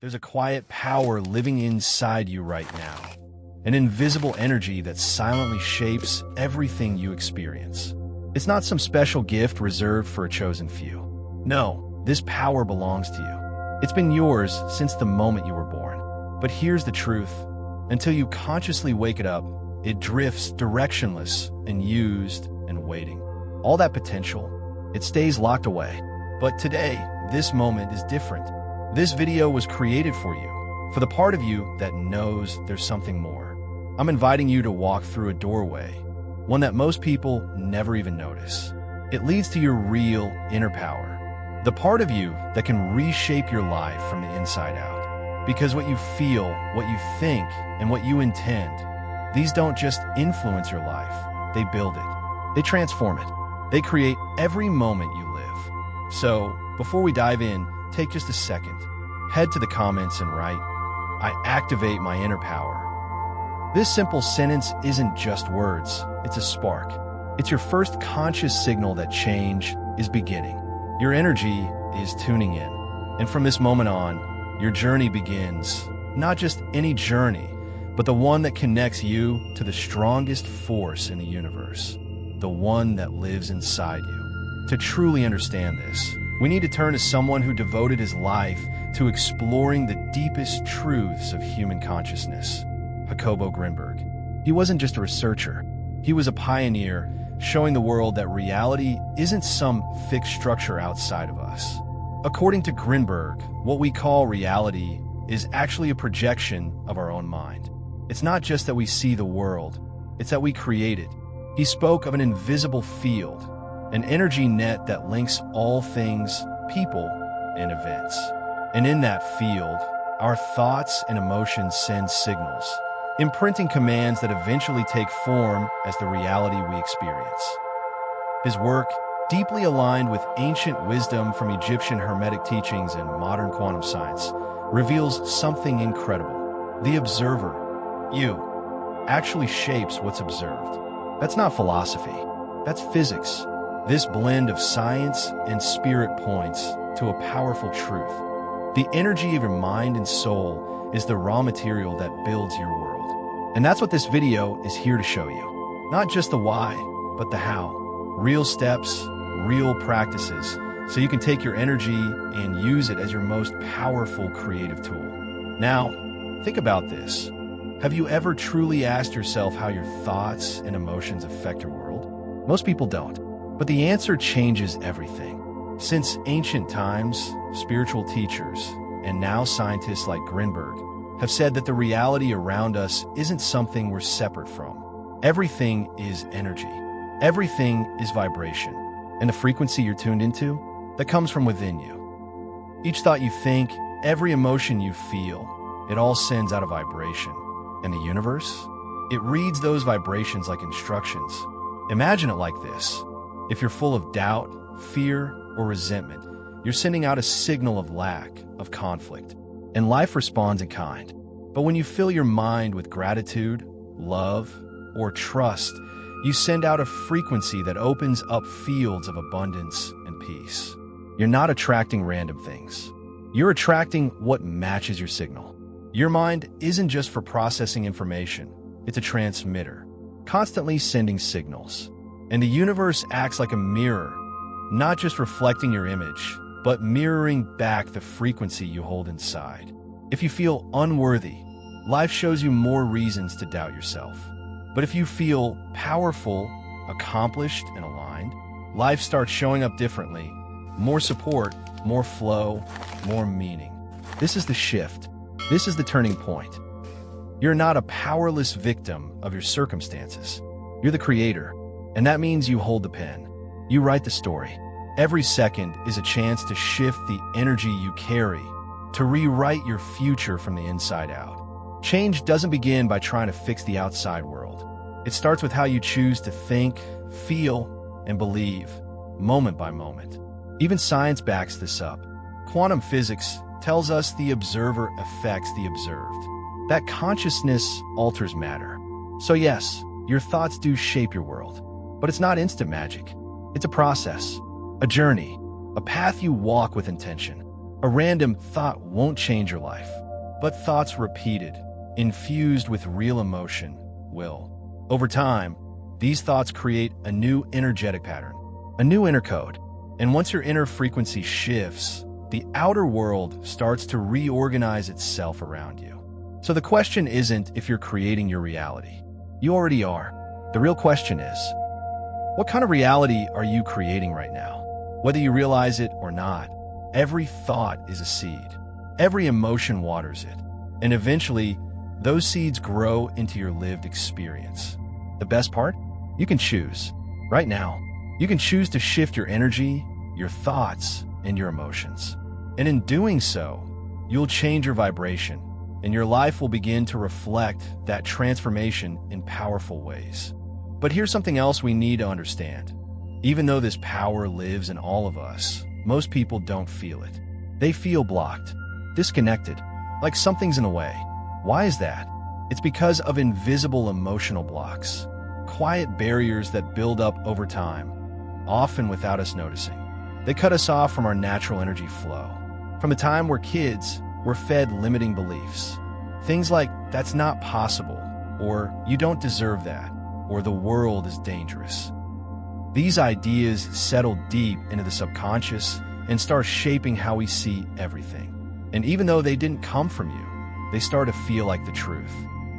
There's a quiet power living inside you right now, an invisible energy that silently shapes everything you experience. It's not some special gift reserved for a chosen few. No, this power belongs to you. It's been yours since the moment you were born. But here's the truth. Until you consciously wake it up, it drifts directionless and used and waiting. All that potential, it stays locked away. But today, this moment is different. This video was created for you, for the part of you that knows there's something more. I'm inviting you to walk through a doorway, one that most people never even notice. It leads to your real inner power, the part of you that can reshape your life from the inside out. Because what you feel, what you think, and what you intend, these don't just influence your life, they build it. They transform it. They create every moment you live. So, before we dive in, take just a second. Head to the comments and write, "I activate my inner power." This simple sentence isn't just words, it's a spark. It's your first conscious signal that change is beginning. Your energy is tuning in. And from this moment on, your journey begins. Not just any journey, but the one that connects you to the strongest force in the universe, the one that lives inside you. To truly understand this, we need to turn to someone who devoted his life to exploring the deepest truths of human consciousness, Jacobo Grinberg. He wasn't just a researcher. He was a pioneer, showing the world that reality isn't some fixed structure outside of us. According to Grinberg, what we call reality is actually a projection of our own mind. It's not just that we see the world, it's that we create it. He spoke of an invisible field, an energy net that links all things, people, and events. And in that field, our thoughts and emotions send signals, imprinting commands that eventually take form as the reality we experience. His work, deeply aligned with ancient wisdom from Egyptian Hermetic teachings and modern quantum science, reveals something incredible. The observer, you, actually shapes what's observed. That's not philosophy, that's physics. This blend of science and spirit points to a powerful truth. The energy of your mind and soul is the raw material that builds your world. And that's what this video is here to show you. Not just the why, but the how. Real steps, real practices, so you can take your energy and use it as your most powerful creative tool. Now, think about this. Have you ever truly asked yourself how your thoughts and emotions affect your world? Most people don't. But the answer changes everything. Since ancient times, spiritual teachers, and now scientists like Grinberg, have said that the reality around us isn't something we're separate from. Everything is energy. Everything is vibration. And the frequency you're tuned into, that comes from within you. Each thought you think, every emotion you feel, it all sends out a vibration. And the universe? It reads those vibrations like instructions. Imagine it like this. If you're full of doubt, fear, or resentment, you're sending out a signal of lack, of conflict. And life responds in kind. But when you fill your mind with gratitude, love, or trust, you send out a frequency that opens up fields of abundance and peace. You're not attracting random things. You're attracting what matches your signal. Your mind isn't just for processing information. It's a transmitter, constantly sending signals. And the universe acts like a mirror, not just reflecting your image, but mirroring back the frequency you hold inside. If you feel unworthy, life shows you more reasons to doubt yourself. But if you feel powerful, accomplished, and aligned, life starts showing up differently. More support, more flow, more meaning. This is the shift. This is the turning point. You're not a powerless victim of your circumstances. You're the creator. And that means you hold the pen. You write the story. Every second is a chance to shift the energy you carry, to rewrite your future from the inside out. Change doesn't begin by trying to fix the outside world. It starts with how you choose to think, feel, and believe, moment by moment. Even science backs this up. Quantum physics tells us the observer affects the observed. That consciousness alters matter. So yes, your thoughts do shape your world. But it's not instant magic. It's a process, a journey, a path you walk with intention. A random thought won't change your life, but thoughts repeated, infused with real emotion, will. Over time, these thoughts create a new energetic pattern, a new inner code. And once your inner frequency shifts, the outer world starts to reorganize itself around you. So the question isn't if you're creating your reality. You already are. The real question is, what kind of reality are you creating right now? Whether you realize it or not, every thought is a seed. Every emotion waters it. And eventually, those seeds grow into your lived experience. The best part? You can choose. Right now, you can choose to shift your energy, your thoughts, and your emotions. And in doing so, you'll change your vibration, and your life will begin to reflect that transformation in powerful ways. But here's something else we need to understand. Even though this power lives in all of us, most people don't feel it. They feel blocked, disconnected, like something's in the way. Why is that? It's because of invisible emotional blocks, quiet barriers that build up over time, often without us noticing. They cut us off from our natural energy flow. From the time we're kids, we're fed limiting beliefs. Things like, that's not possible, or you don't deserve that, or the world is dangerous. These ideas settle deep into the subconscious and start shaping how we see everything. And even though they didn't come from you, they start to feel like the truth.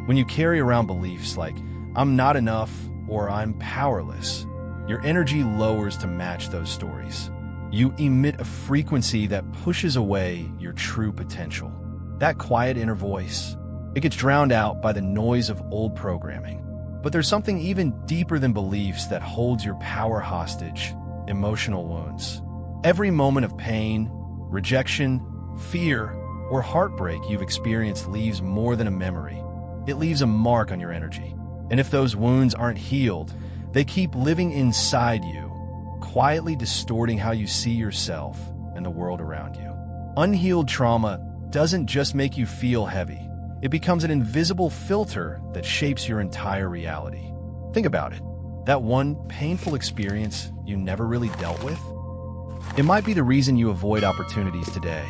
When you carry around beliefs like, I'm not enough or I'm powerless, your energy lowers to match those stories. You emit a frequency that pushes away your true potential. That quiet inner voice, it gets drowned out by the noise of old programming. But there's something even deeper than beliefs that holds your power hostage: emotional wounds. Every moment of pain, rejection, fear, or heartbreak you've experienced leaves more than a memory. It leaves a mark on your energy. And if those wounds aren't healed, they keep living inside you, quietly distorting how you see yourself and the world around you. Unhealed trauma doesn't just make you feel heavy. It becomes an invisible filter that shapes your entire reality. Think about it. That one painful experience you never really dealt with? It might be the reason you avoid opportunities today,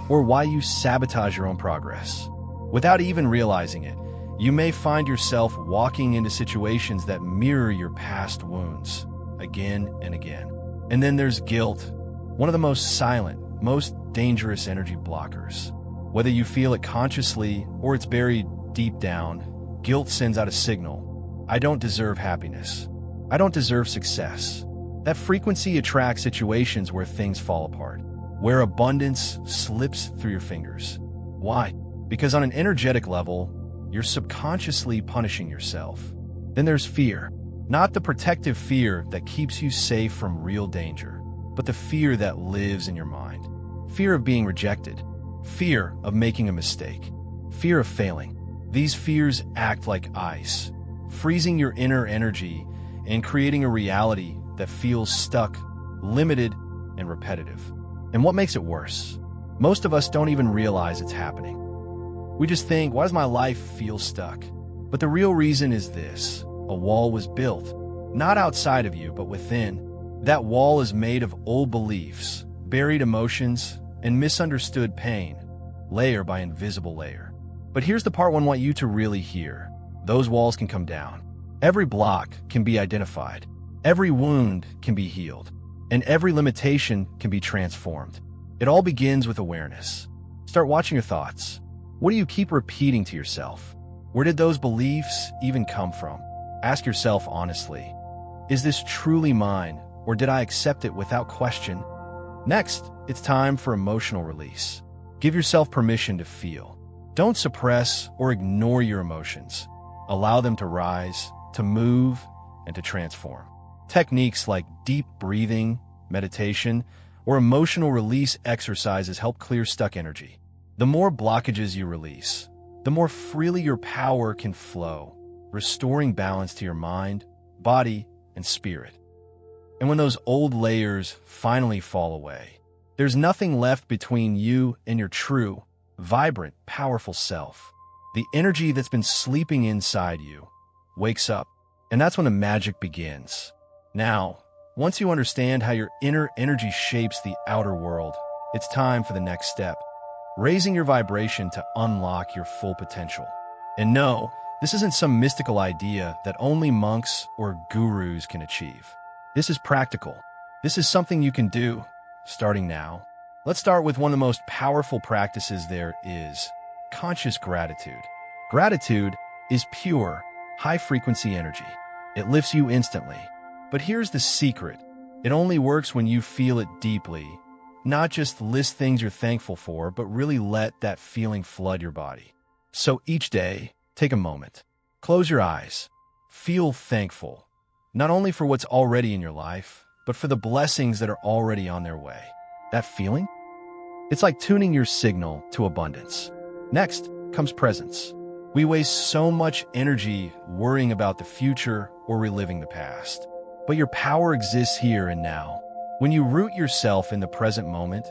or why you sabotage your own progress. Without even realizing it, you may find yourself walking into situations that mirror your past wounds again and again. And then there's guilt, one of the most silent, most dangerous energy blockers. Whether you feel it consciously or it's buried deep down, guilt sends out a signal. I don't deserve happiness. I don't deserve success. That frequency attracts situations where things fall apart, where abundance slips through your fingers. Why? Because on an energetic level, you're subconsciously punishing yourself. Then there's fear. Not the protective fear that keeps you safe from real danger, but the fear that lives in your mind. Fear of being rejected. Fear of making a mistake. Fear of failing. These fears act like ice, freezing your inner energy and creating a reality that feels stuck, limited, and repetitive. And what makes it worse? Most of us don't even realize it's happening. We just think, why does my life feel stuck? But the real reason is this: a wall was built, not outside of you, but within. That wall is made of old beliefs, buried emotions, and misunderstood pain, layer by invisible layer. But here's the part I want you to really hear. Those walls can come down. Every block can be identified. Every wound can be healed. And every limitation can be transformed. It all begins with awareness. Start watching your thoughts. What do you keep repeating to yourself? Where did those beliefs even come from? Ask yourself honestly, is this truly mine, or did I accept it without question? Next, it's time for emotional release. Give yourself permission to feel. Don't suppress or ignore your emotions. Allow them to rise, to move, and to transform. Techniques like deep breathing, meditation, or emotional release exercises help clear stuck energy. The more blockages you release, the more freely your power can flow, restoring balance to your mind, body, and spirit. And when those old layers finally fall away, there's nothing left between you and your true, vibrant, powerful self. The energy that's been sleeping inside you wakes up, and that's when the magic begins. Now, once you understand how your inner energy shapes the outer world, it's time for the next step, raising your vibration to unlock your full potential. And no, this isn't some mystical idea that only monks or gurus can achieve. This is practical. This is something you can do, starting now. Let's start with one of the most powerful practices there is, conscious gratitude. Gratitude is pure, high-frequency energy. It lifts you instantly. But here's the secret. It only works when you feel it deeply. Not just list things you're thankful for, but really let that feeling flood your body. So each day, take a moment. Close your eyes. Feel thankful, not only for what's already in your life, but for the blessings that are already on their way. That feeling? It's like tuning your signal to abundance. Next comes presence. We waste so much energy worrying about the future or reliving the past. But your power exists here and now. When you root yourself in the present moment,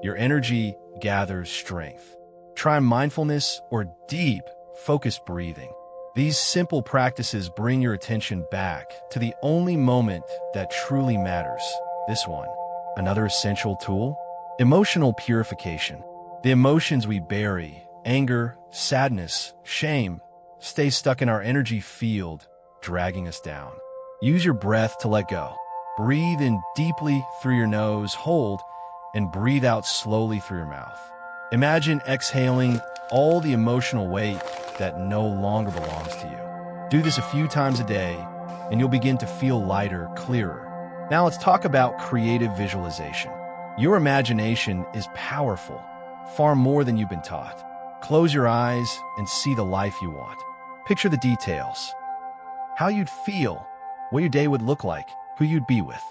your energy gathers strength. Try mindfulness or deep, focused breathing. These simple practices bring your attention back to the only moment that truly matters, this one. Another essential tool? Emotional purification. The emotions we bury, anger, sadness, shame, stay stuck in our energy field, dragging us down. Use your breath to let go. Breathe in deeply through your nose, hold, and breathe out slowly through your mouth. Imagine exhaling all the emotional weight that no longer belongs to you. Do this a few times a day, and you'll begin to feel lighter, clearer. Now let's talk about creative visualization. Your imagination is powerful, far more than you've been taught. Close your eyes and see the life you want. Picture the details. How you'd feel, what your day would look like, who you'd be with.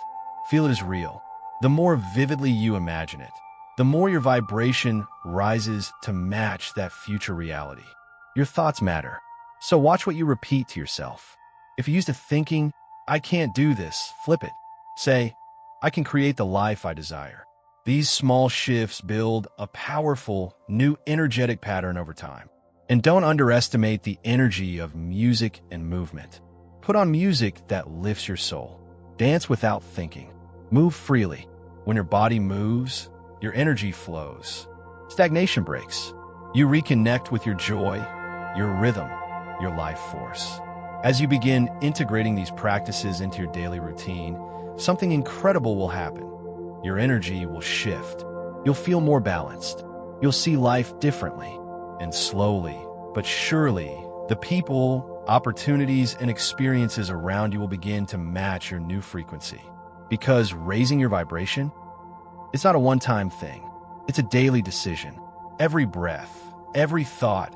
Feel it as real. The more vividly you imagine it, the more your vibration rises to match that future reality. Your thoughts matter, so watch what you repeat to yourself. If you're used to thinking, I can't do this, flip it. Say, I can create the life I desire. These small shifts build a powerful, new energetic pattern over time. And don't underestimate the energy of music and movement. Put on music that lifts your soul. Dance without thinking. Move freely. When your body moves, your energy flows. Stagnation breaks. You reconnect with your joy, your rhythm, your life force. As you begin integrating these practices into your daily routine, something incredible will happen. Your energy will shift. You'll feel more balanced. You'll see life differently. And slowly, but surely, the people, opportunities, and experiences around you will begin to match your new frequency. Because raising your vibration, it's not a one-time thing. It's a daily decision. Every breath, every thought,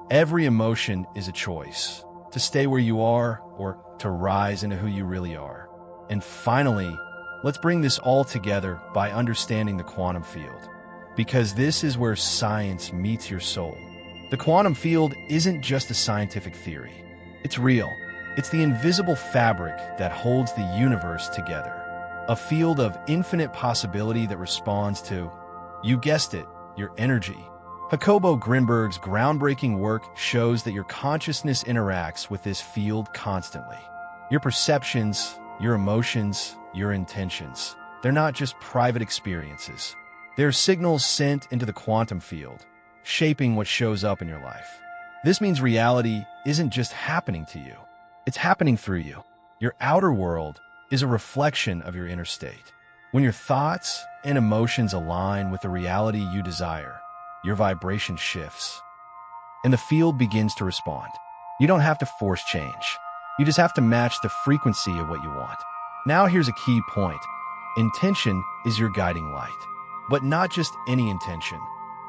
every emotion is a choice to stay where you are or to rise into who you really are. And finally, let's bring this all together by understanding the quantum field, because this is where science meets your soul. The quantum field isn't just a scientific theory. It's real. It's the invisible fabric that holds the universe together. A field of infinite possibility that responds to, you guessed it, your energy. Jacobo Grinberg's groundbreaking work shows that your consciousness interacts with this field constantly. Your perceptions, your emotions, your intentions, they're not just private experiences. They're signals sent into the quantum field, shaping what shows up in your life. This means reality isn't just happening to you. It's happening through you. Your outer world is a reflection of your inner state. When your thoughts and emotions align with the reality you desire, your vibration shifts, and the field begins to respond. You don't have to force change. You just have to match the frequency of what you want. Now here's a key point. Intention is your guiding light. But not just any intention.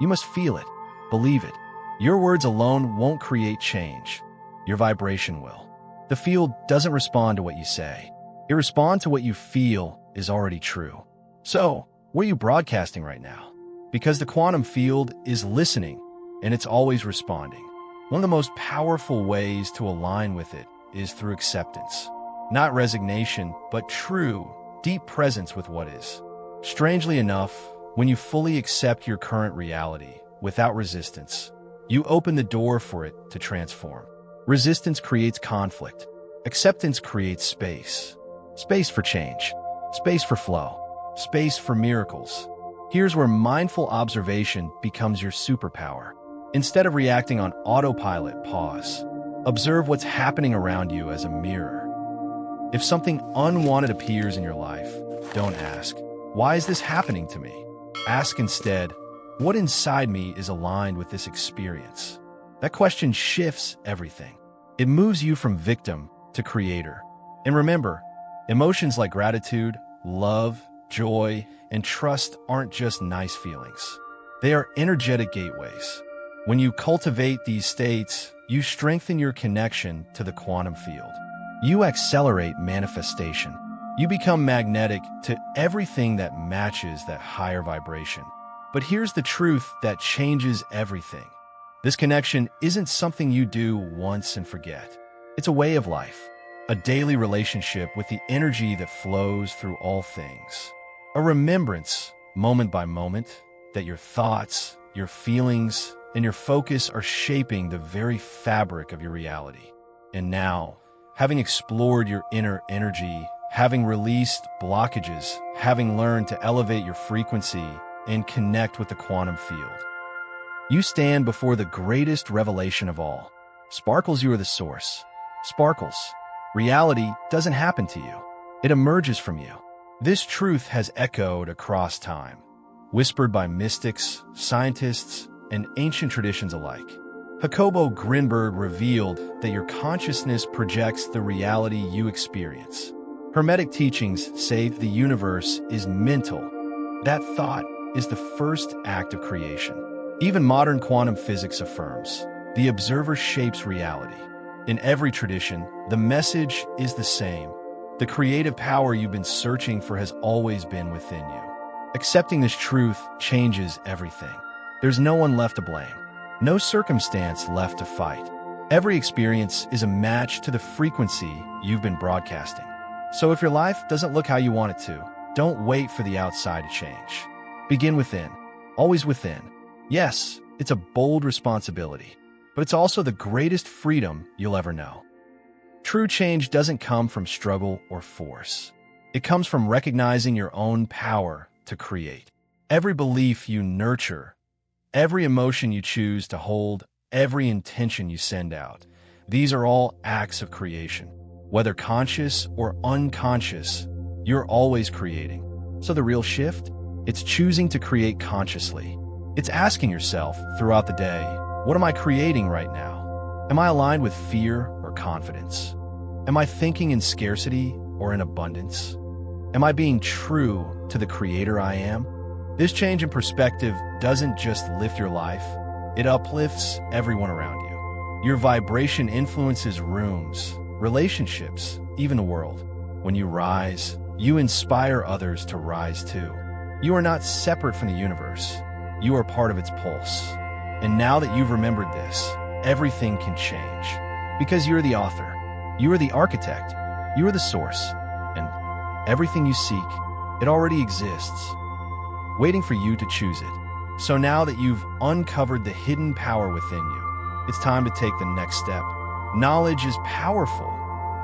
You must feel it, believe it. Your words alone won't create change. Your vibration will. The field doesn't respond to what you say. It responds to what you feel is already true. So, what are you broadcasting right now? Because the quantum field is listening, and it's always responding. One of the most powerful ways to align with it is through acceptance. Not resignation, but true, deep presence with what is. Strangely enough, when you fully accept your current reality, without resistance, you open the door for it to transform. Resistance creates conflict. Acceptance creates space. Space for change. Space for flow. Space for miracles. Here's where mindful observation becomes your superpower. Instead of reacting on autopilot, pause. Observe what's happening around you as a mirror. If something unwanted appears in your life, don't ask, "Why is this happening to me?" Ask instead, "What inside me is aligned with this experience?" That question shifts everything. It moves you from victim to creator. And remember, emotions like gratitude, love, joy, and trust aren't just nice feelings. They are energetic gateways. When you cultivate these states, you strengthen your connection to the quantum field. You accelerate manifestation. You become magnetic to everything that matches that higher vibration. But here's the truth that changes everything. This connection isn't something you do once and forget. It's a way of life, a daily relationship with the energy that flows through all things. A remembrance, moment by moment, that your thoughts, your feelings, and your focus are shaping the very fabric of your reality. And now, having explored your inner energy, having released blockages, having learned to elevate your frequency and connect with the quantum field, you stand before the greatest revelation of all. Sparkles, you are the source. Sparkles, reality doesn't happen to you. It emerges from you. This truth has echoed across time, whispered by mystics, scientists, and ancient traditions alike. Jacobo Grinberg revealed that your consciousness projects the reality you experience. Hermetic teachings say the universe is mental. That thought is the first act of creation. Even modern quantum physics affirms the observer shapes reality. In every tradition, the message is the same. The creative power you've been searching for has always been within you. Accepting this truth changes everything. There's no one left to blame, no circumstance left to fight. Every experience is a match to the frequency you've been broadcasting. So if your life doesn't look how you want it to, don't wait for the outside to change. Begin within, always within. Yes, it's a bold responsibility, but it's also the greatest freedom you'll ever know. True change doesn't come from struggle or force. It comes from recognizing your own power to create. Every belief you nurture, every emotion you choose to hold, every intention you send out, these are all acts of creation. Whether conscious or unconscious, you're always creating. So the real shift? It's choosing to create consciously. It's asking yourself throughout the day, what am I creating right now? Am I aligned with fear or confidence? Am I thinking in scarcity or in abundance? Am I being true to the creator I am? This change in perspective doesn't just lift your life, it uplifts everyone around you. Your vibration influences rooms, relationships, even the world. When you rise, you inspire others to rise too. You are not separate from the universe. You are part of its pulse. And now that you've remembered this, everything can change. Because you're the author, you are the architect, you are the source, and everything you seek, it already exists, waiting for you to choose it. So now that you've uncovered the hidden power within you, it's time to take the next step. Knowledge is powerful,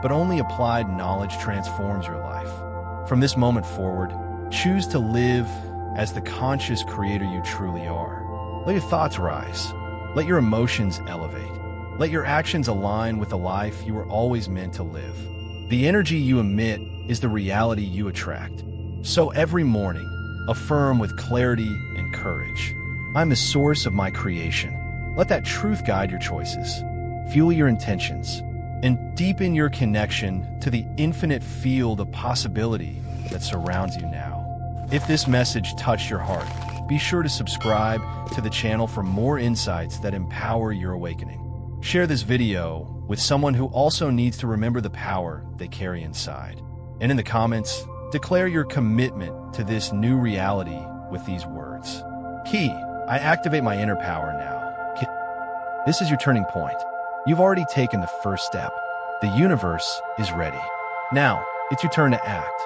but only applied knowledge transforms your life. From this moment forward, choose to live as the conscious creator you truly are. Let your thoughts rise. Let your emotions elevate. Let your actions align with the life you were always meant to live. The energy you emit is the reality you attract. So every morning, affirm with clarity and courage, I'm the source of my creation. Let that truth guide your choices, fuel your intentions, and deepen your connection to the infinite field of possibility that surrounds you now. If this message touched your heart, be sure to subscribe to the channel for more insights that empower your awakening. Share this video with someone who also needs to remember the power they carry inside. And in the comments, declare your commitment to this new reality with these words. Key, I activate my inner power now. This is your turning point. You've already taken the first step. The universe is ready. Now, it's your turn to act.